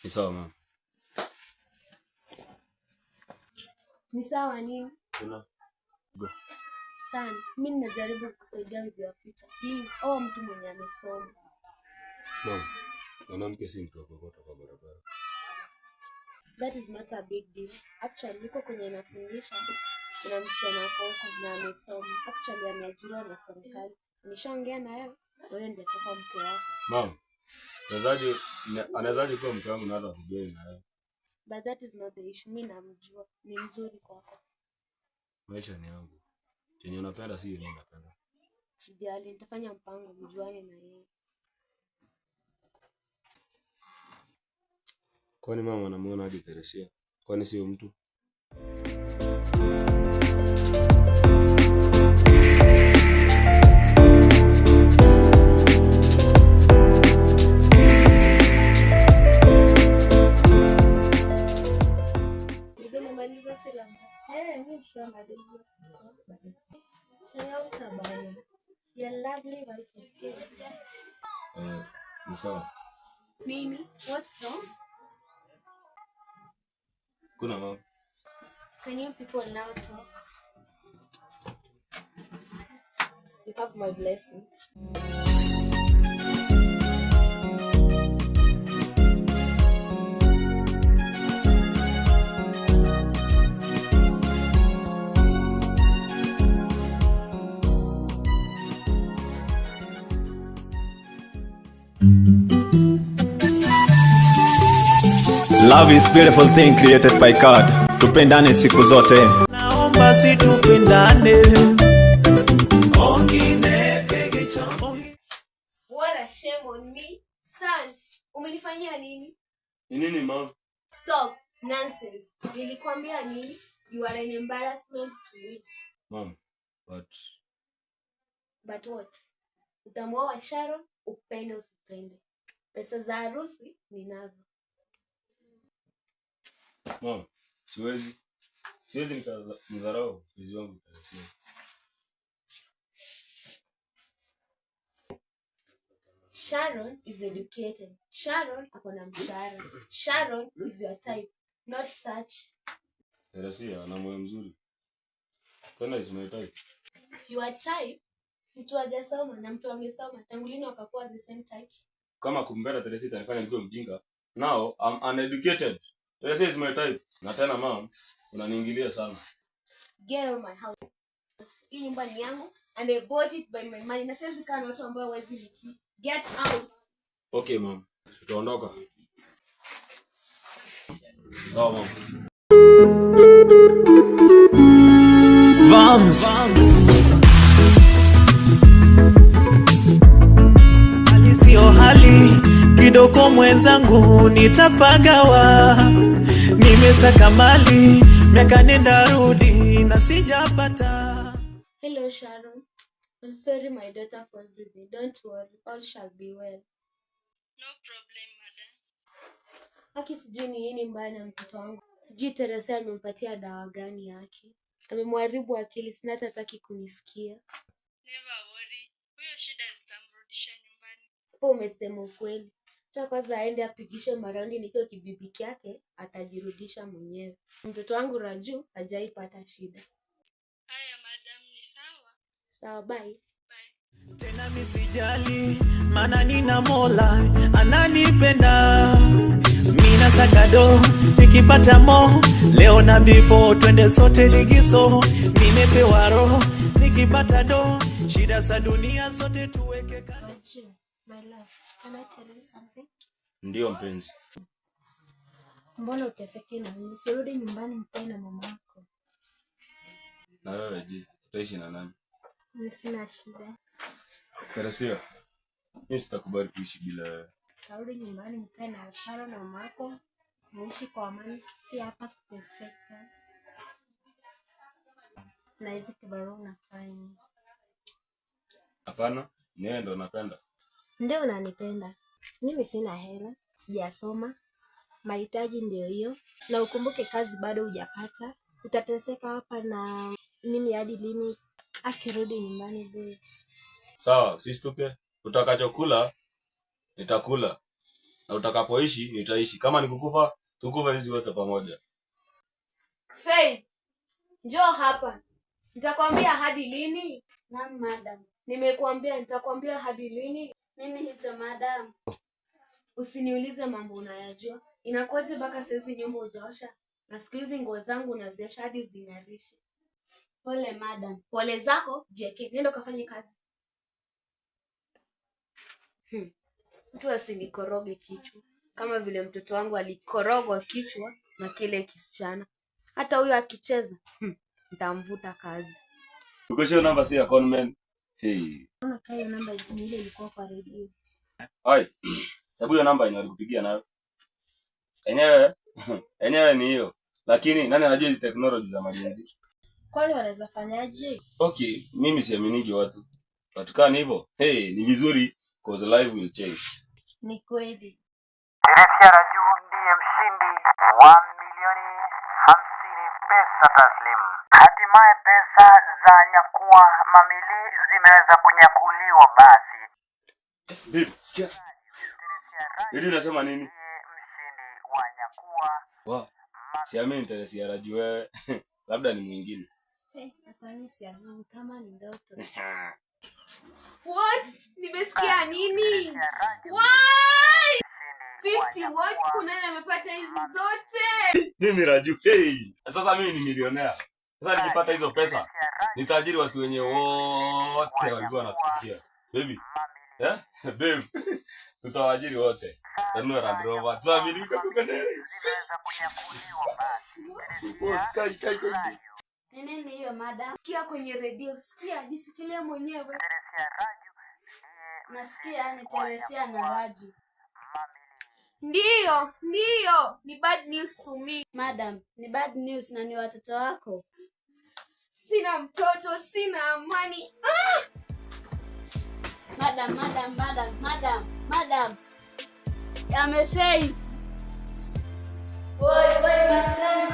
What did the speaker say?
Ni sawa mama. Ni sawa nini? Go. Son, mimi najaribu kusaidia with your future. Please, mtu mwenye amesoma. Mama, mwanamke si mtu kutoka kwa barabara. That is not a big deal. Actually, niko kwenye nafundisha na msichana wako na amesoma. Actually, ameajiriwa na serikali. Nishaongea na yeye, wewe ndiye atakuwa mke wako. Mama, anawezaje kuwa mke wangu na hata kujua na yeye? But that is not the issue. Mimi namjua, ni mzuri kwako. Maisha ni yangu. Chenye unapenda si yeye anapenda. Sijali, nitafanya mpango mjuane na yeye. Kwani mama anamuona hadi Teresia? Kwani sio mtu? Ni sawa. Mimi, what's wrong? Kuna mama. Can you people now talk? You have my blessings. Love is beautiful thing created by God. Tupendane siku zote. Naomba si tupendane. What a shame on me. Son, umenifanyia nini? Nini mom? Stop. Nonsense. Nilikwambia nini? You are an embarrassment to me. Mom, but what? Utamuoa Sharon, upende usipende. Pesa za harusi ninazo. Mom, siwezi nikamdharau mzee wangu Teresia. Sharon is educated. Sharon akona mshahara. Sharon is your type, not such. Teresia ana moyo mzuri. Tena is my type. Your type? Mtu hajasoma na mtu amesoma. Tangu lini wakakuwa the same types? Kama kumbera Teresia itanifanya nikuwe mjinga. Now I'm uneducated. Teresia is my type. Na tena mom, unaniingilia sana. Get out of my house. Hii nyumba ni yangu and I bought it by my money. Na siwezi kaa na watu ambao hawezi nitii. Get out. Okay mom. Tutaondoka. Sawa mom. Vamos. Alisio hali kidogo mwenzangu nitapagawa. Nimesaka mali miaka nenda rudi na sijapata. Hello Sharon. I'm sorry my daughter falls with me. Don't worry, all shall be well. No problem, madam. Haki sijui ni nini mbaya na mtoto wangu. Sijui Teresia amempatia dawa gani yake. Amemharibu akili, sina hata hataki kunisikia. Never worry. Huyo shida zitamrudisha nyumbani. Hapo umesema ukweli. Acha kwanza aende apigishwe maraundi nikiwa kibibi yake, atajirudisha mwenyewe. Mtoto wangu Raju hajaipata shida. Haya madam, ni sawa. Sawa, bye. Bye. Tena misijali, maana nina Mola ananipenda. Mina sakado, nikipata mo leo na before twende sote ligiso. Nimepewa roho, nikipata do shida za dunia sote tuweke kando. Raju, my love, can I tell you something? Ndio mpenzi. Mbona utafeki na mimi? Sirudi nyumbani mkae na mama yako. Na wewe je, utaishi na nani? Mimi sina shida. Teresia, mimi sitakubali kuishi bila wewe. Tarudi nyumbani mkae na Sharon na mama yako. Muishi kwa amani, si hapa kuteseka. Na hizi kibarua unafanya. Hapana, ni wewe ndo napenda. Ndio unanipenda. Mimi sina hela, sijasoma. Mahitaji ndio hiyo. Na ukumbuke kazi bado hujapata. Utateseka hapa na mimi hadi lini? Akirudi nyumbani bure. Sawa, sisi tuke. Utakachokula nitakula. na utakapoishi nitaishi. Kama nikukufa, tukufa hizi wote pamoja. Faith, njoo hapa. Nitakwambia hadi lini? Naam madam. Nimekuambia nitakwambia hadi lini? Nini hicho madam? Usiniulize mambo unayajua. Inakuwaje mpaka saizi nyumba hujaosha? Na siku hizi nguo zangu unaziosha hadi zing'arishe. Pole madam. Pole zako, JK, nenda kafanye kazi. Mtu asinikoroge kichwa kama vile mtoto wangu alikorogwa kichwa na kile kisichana. Hata huyo akicheza, nitamvuta kazi. Ukosho namba si ya conman. Hey. Unaona kama hiyo namba ile ilikuwa kwa radio. Hai. Sababu hiyo namba inalikupigia nayo. Enyewe ni hiyo. Lakini nani anajua hizi technology za majenzi? Kwani wanaweza fanyaje? Okay, mimi siaminiki watu. Watukani hivyo. Hey, ni vizuri cause life will change. Ni kweli. Teresia Raju ndiye mshindi wa milioni 50 pesa taslimu. Hatimaye pesa za nyakua mamili zimeweza kunyakuliwa basi. Babe, sikia. Hili unasema nini? Mshindi wa nyakua. Wow. Siamini Teresia Raju wewe. Labda ni mwingine. Hata mimi siamini kama ni ndoto. What? Nimesikia nini? Why? 50 what? Kuna nani amepata hizi zote? Mimi Raju. Hey. Sasa mimi ni milionea. Sasa nikipata hizo pesa, nitajiri watu wenye wote walikuwa wanatusikia. Baby. Babe. Tutawajiri wote. Tanua Land Rover. Sasa mimi niko kukadere. Zimeweza kunyakuliwa basi. Kai. Nini hiyo madam? Sikia kwenye radio. Sikia, jisikilie mwenyewe. Teresia Raju Nasikia ni Teresia na Raju. Ndio. Ni bad news to me. Madam, ni bad news na ni watoto wako. Sina mtoto, sina amani. Madam. Amefaint. Oi, Matilani.